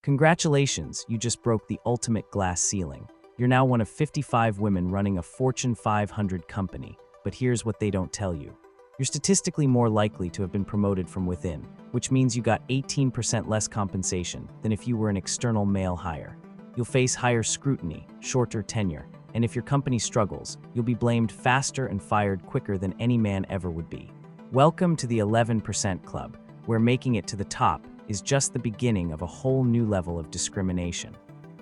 Congratulations, you just broke the ultimate glass ceiling. You're now one of 55 women running a Fortune 500 company, but here's what they don't tell you. You're statistically more likely to have been promoted from within, which means you got 18% less compensation than if you were an external male hire. You'll face higher scrutiny, shorter tenure, and if your company struggles, you'll be blamed faster and fired quicker than any man ever would be. Welcome to the 11% Club, where making it to the top is just the beginning of a whole new level of discrimination.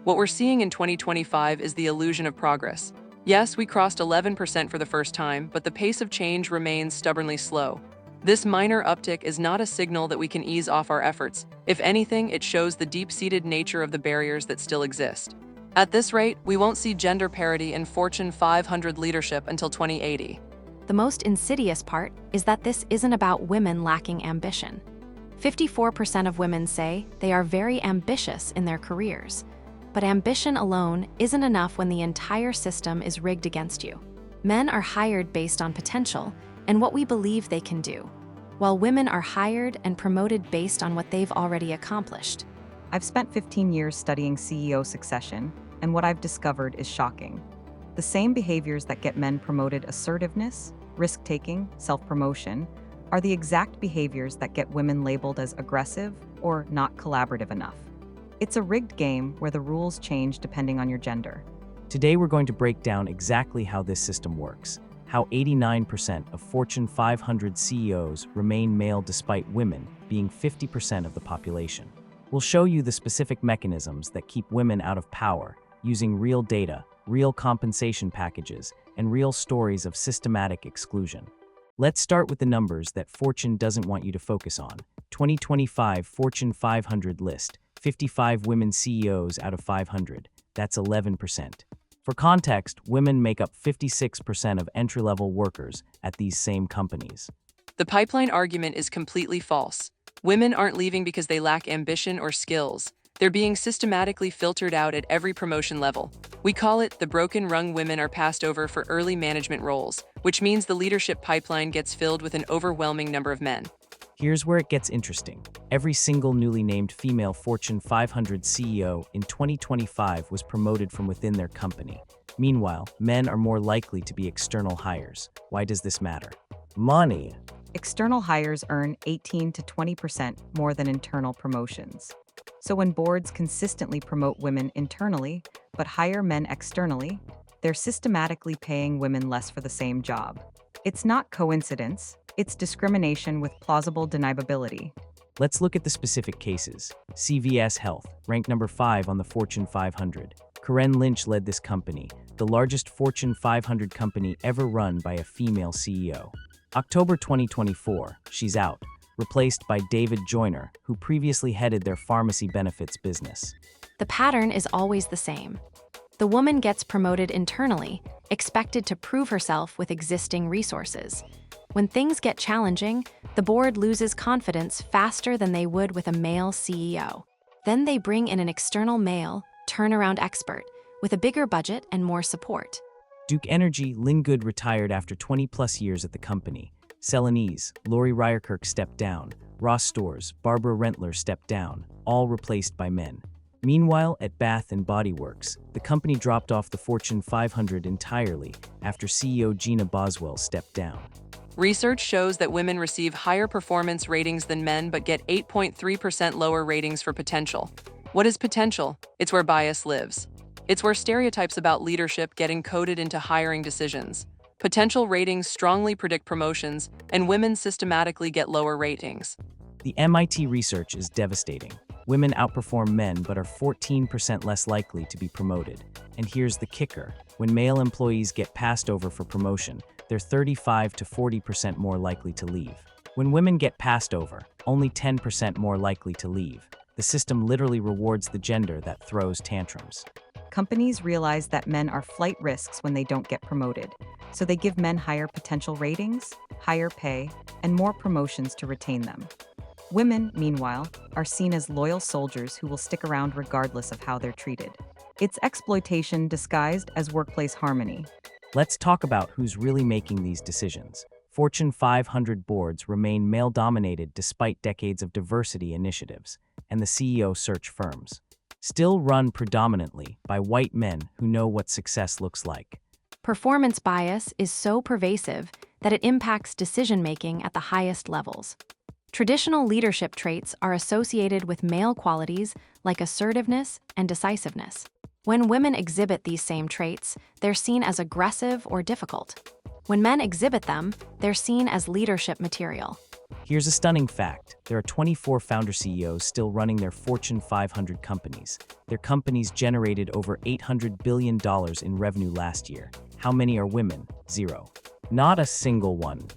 What we're seeing in 2025 is the illusion of progress. Yes, we crossed 11% for the first time, but the pace of change remains stubbornly slow. This minor uptick is not a signal that we can ease off our efforts. If anything, it shows the deep-seated nature of the barriers that still exist. At this rate, we won't see gender parity in Fortune 500 leadership until 2080. The most insidious part is that this isn't about women lacking ambition. 54% of women say they are very ambitious in their careers. But ambition alone isn't enough when the entire system is rigged against you. Men are hired based on potential and what we believe they can do, while women are hired and promoted based on what they've already accomplished. I've spent 15 years studying CEO succession, and what I've discovered is shocking. The same behaviors that get men promoted, assertiveness, risk-taking, self-promotion, are the exact behaviors that get women labeled as aggressive or not collaborative enough. It's a rigged game where the rules change depending on your gender. Today we're going to break down exactly how this system works, how 89% of Fortune 500 CEOs remain male despite women being 50% of the population. We'll show you the specific mechanisms that keep women out of power, using real data, real compensation packages, and real stories of systematic exclusion. Let's start with the numbers that Fortune doesn't want you to focus on. 2025 Fortune 500 list, 55 women CEOs out of 500. That's 11%. For context, women make up 56% of entry-level workers at these same companies. The pipeline argument is completely false. Women aren't leaving because they lack ambition or skills. They're being systematically filtered out at every promotion level. We call it the broken rung. Women are passed over for early management roles, which means the leadership pipeline gets filled with an overwhelming number of men. Here's where it gets interesting. Every single newly named female Fortune 500 CEO in 2025 was promoted from within their company. Meanwhile, men are more likely to be external hires. Why does this matter? Money. External hires earn 18 to 20% more than internal promotions. So when boards consistently promote women internally, but hire men externally, they're systematically paying women less for the same job. It's not coincidence, it's discrimination with plausible deniability. Let's look at the specific cases. CVS Health, ranked number 5 on the Fortune 500. Corinne Lynch led this company, the largest Fortune 500 company ever run by a female CEO. October 2024, she's out, replaced by David Joyner, who previously headed their pharmacy benefits business. The pattern is always the same. The woman gets promoted internally, expected to prove herself with existing resources. When things get challenging, the board loses confidence faster than they would with a male CEO. Then they bring in an external male, turnaround expert, with a bigger budget and more support. Duke Energy, Lynn Good retired after 20-plus years at the company. Celanese, Lori Ryerkirk stepped down. Ross Stores, Barbara Rentler stepped down, all replaced by men. Meanwhile, at Bath & Body Works, the company dropped off the Fortune 500 entirely after CEO Gina Boswell stepped down. Research shows that women receive higher performance ratings than men but get 8.3% lower ratings for potential. What is potential? It's where bias lives. It's where stereotypes about leadership get encoded into hiring decisions. Potential ratings strongly predict promotions, and women systematically get lower ratings. The MIT research is devastating. Women outperform men but are 14% less likely to be promoted. And here's the kicker. When male employees get passed over for promotion, they're 35 to 40% more likely to leave. When women get passed over, only 10% more likely to leave. The system literally rewards the gender that throws tantrums. Companies realize that men are flight risks when they don't get promoted, so they give men higher potential ratings, higher pay, and more promotions to retain them. Women, meanwhile, are seen as loyal soldiers who will stick around regardless of how they're treated. It's exploitation disguised as workplace harmony. Let's talk about who's really making these decisions. Fortune 500 boards remain male-dominated despite decades of diversity initiatives, and the CEO search firms. still run predominantly by white men who know what success looks like. Performance bias is so pervasive that it impacts decision-making at the highest levels. Traditional leadership traits are associated with male qualities like assertiveness and decisiveness. When women exhibit these same traits, they're seen as aggressive or difficult. When men exhibit them, they're seen as leadership material. Here's a stunning fact. There are 24 founder CEOs still running their Fortune 500 companies. Their companies generated over $800 billion in revenue last year. How many are women? 0. Not a single one.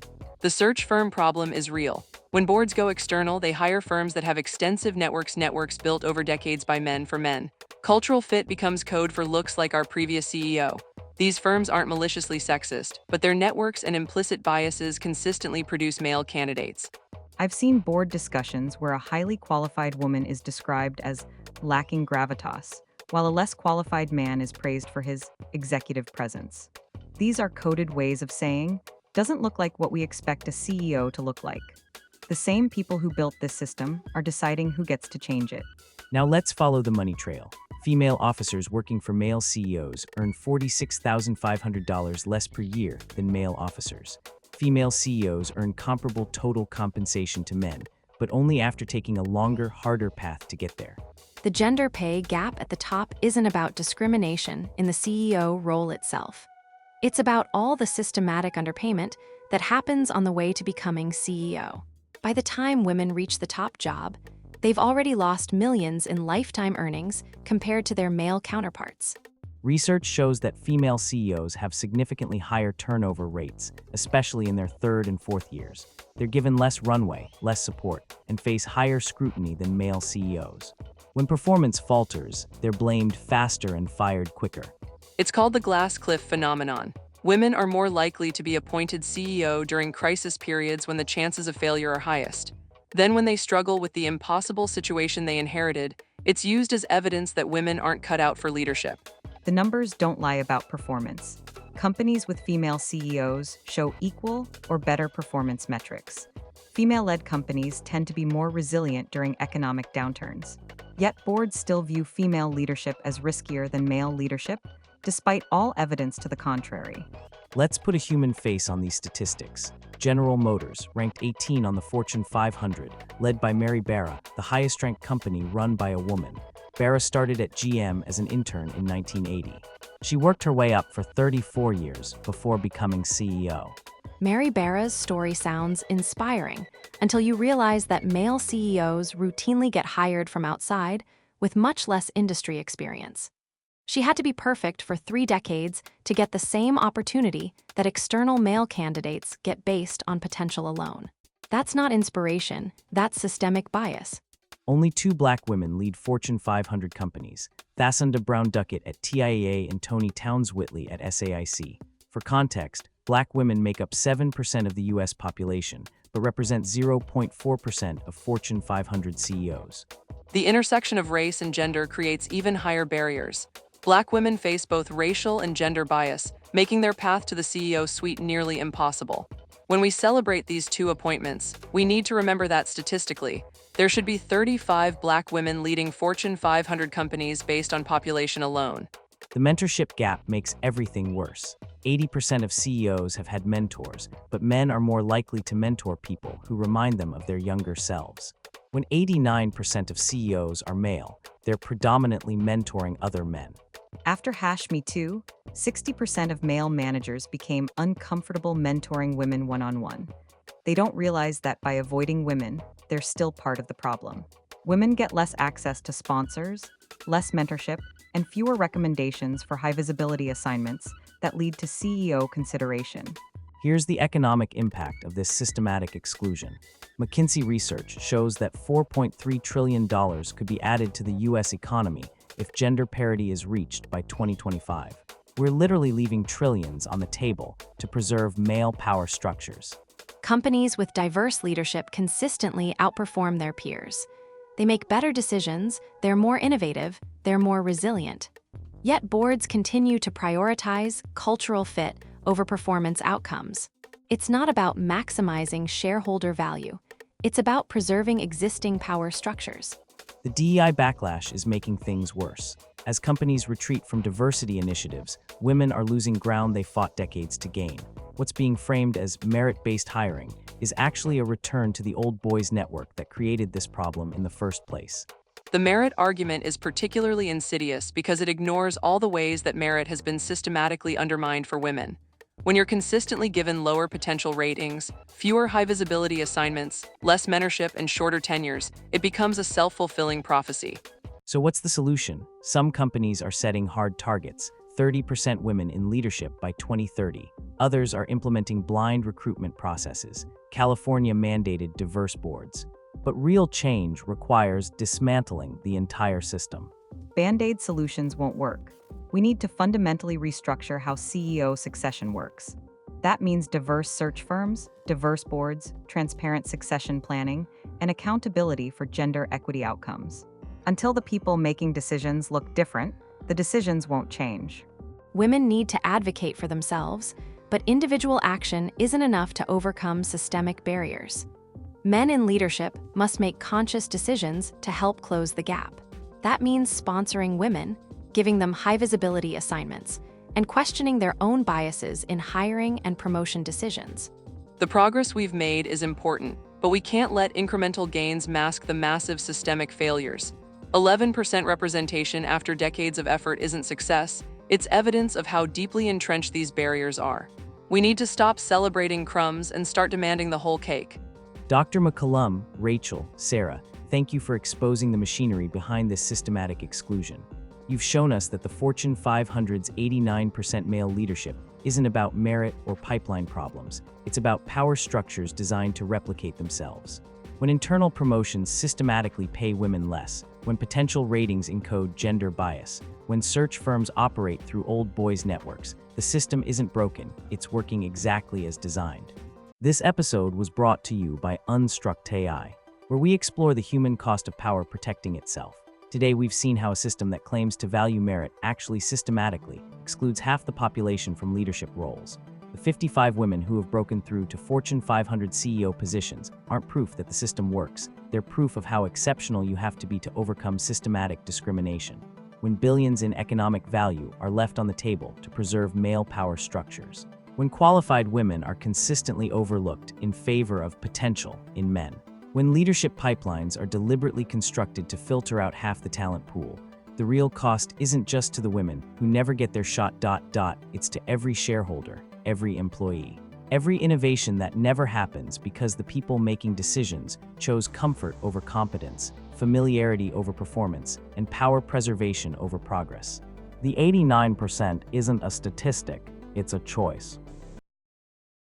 The search firm problem is real. When boards go external, they hire firms that have extensive networks built over decades by men for men. Cultural fit becomes code for looks like our previous CEO. These firms aren't maliciously sexist, but their networks and implicit biases consistently produce male candidates. I've seen board discussions where a highly qualified woman is described as lacking gravitas, while a less qualified man is praised for his executive presence. These are coded ways of saying, doesn't look like what we expect a CEO to look like. The same people who built this system are deciding who gets to change it. Now let's follow the money trail. Female officers working for male CEOs earn $46,500 less per year than male officers. Female CEOs earn comparable total compensation to men, but only after taking a longer, harder path to get there. The gender pay gap at the top isn't about discrimination in the CEO role itself. It's about all the systematic underpayment that happens on the way to becoming CEO. By the time women reach the top job, they've already lost millions in lifetime earnings compared to their male counterparts. Research shows that female CEOs have significantly higher turnover rates, especially in their third and fourth years. They're given less runway, less support, and face higher scrutiny than male CEOs. When performance falters, they're blamed faster and fired quicker. It's called the glass cliff phenomenon. Women are more likely to be appointed CEO during crisis periods when the chances of failure are highest. Then when they struggle with the impossible situation they inherited, it's used as evidence that women aren't cut out for leadership. The numbers don't lie about performance. Companies with female CEOs show equal or better performance metrics. Female-led companies tend to be more resilient during economic downturns. Yet boards still view female leadership as riskier than male leadership, despite all evidence to the contrary. Let's put a human face on these statistics. General Motors, ranked 18 on the Fortune 500, led by Mary Barra, the highest-ranked company run by a woman. Barra started at GM as an intern in 1980. She worked her way up for 34 years before becoming CEO. Mary Barra's story sounds inspiring until you realize that male CEOs routinely get hired from outside with much less industry experience. She had to be perfect for 3 decades to get the same opportunity that external male candidates get based on potential alone. That's not inspiration, that's systemic bias. Only 2 Black women lead Fortune 500 companies, Thasunda Brown Duckett at TIAA and Tony Towns-Whitley at SAIC. For context, Black women make up 7% of the U.S. population, but represent 0.4% of Fortune 500 CEOs. The intersection of race and gender creates even higher barriers. Black women face both racial and gender bias, making their path to the CEO suite nearly impossible. When we celebrate these 2 appointments, we need to remember that statistically, there should be 35 Black women leading Fortune 500 companies based on population alone. The mentorship gap makes everything worse. 80% of CEOs have had mentors, but men are more likely to mentor people who remind them of their younger selves. When 89% of CEOs are male, they're predominantly mentoring other men. After #MeToo, 60% of male managers became uncomfortable mentoring women one-on-one. They don't realize that by avoiding women, they're still part of the problem. Women get less access to sponsors, less mentorship, and fewer recommendations for high-visibility assignments that lead to CEO consideration. Here's the economic impact of this systematic exclusion. McKinsey research shows that $4.3 trillion could be added to the U.S. economy if gender parity is reached by 2025. We're literally leaving trillions on the table to preserve male power structures. Companies with diverse leadership consistently outperform their peers. They make better decisions, they're more innovative, they're more resilient. Yet boards continue to prioritize cultural fit over performance outcomes. It's not about maximizing shareholder value. It's about preserving existing power structures. The DEI backlash is making things worse. As companies retreat from diversity initiatives, women are losing ground they fought decades to gain. What's being framed as merit-based hiring is actually a return to the old boys network that created this problem in the first place. The merit argument is particularly insidious because it ignores all the ways that merit has been systematically undermined for women. When you're consistently given lower potential ratings, fewer high-visibility assignments, less mentorship, and shorter tenures, it becomes a self-fulfilling prophecy. So what's the solution? Some companies are setting hard targets, 30% women in leadership by 2030. Others are implementing blind recruitment processes. California mandated diverse boards. But real change requires dismantling the entire system. Band-aid solutions won't work. We need to fundamentally restructure how CEO succession works. That means diverse search firms, diverse boards, transparent succession planning, and accountability for gender equity outcomes. Until the people making decisions look different, the decisions won't change. Women need to advocate for themselves, but individual action isn't enough to overcome systemic barriers. Men in leadership must make conscious decisions to help close the gap. That means sponsoring women, giving them high-visibility assignments, and questioning their own biases in hiring and promotion decisions. The progress we've made is important, but we can't let incremental gains mask the massive systemic failures. 11% representation after decades of effort isn't success, it's evidence of how deeply entrenched these barriers are. We need to stop celebrating crumbs and start demanding the whole cake. Dr. McCollum, Rachel, Sarah, thank you for exposing the machinery behind this systematic exclusion. You've shown us that the Fortune 500's 89% male leadership isn't about merit or pipeline problems. It's about power structures designed to replicate themselves. When internal promotions systematically pay women less, when potential ratings encode gender bias, when search firms operate through old boys networks, the system isn't broken, it's working exactly as designed. This episode was brought to you by Unstruct AI, where we explore the human cost of power protecting itself. Today, we've seen how a system that claims to value merit actually systematically excludes half the population from leadership roles. The 55 women who have broken through to Fortune 500 CEO positions aren't proof that the system works. They're proof of how exceptional you have to be to overcome systematic discrimination. When billions in economic value are left on the table to preserve male power structures. When qualified women are consistently overlooked in favor of potential in men. When leadership pipelines are deliberately constructed to filter out half the talent pool, the real cost isn't just to the women who never get their shot. It's to every shareholder, every employee. Every innovation that never happens because the people making decisions chose comfort over competence, familiarity over performance, and power preservation over progress. The 89% isn't a statistic, it's a choice.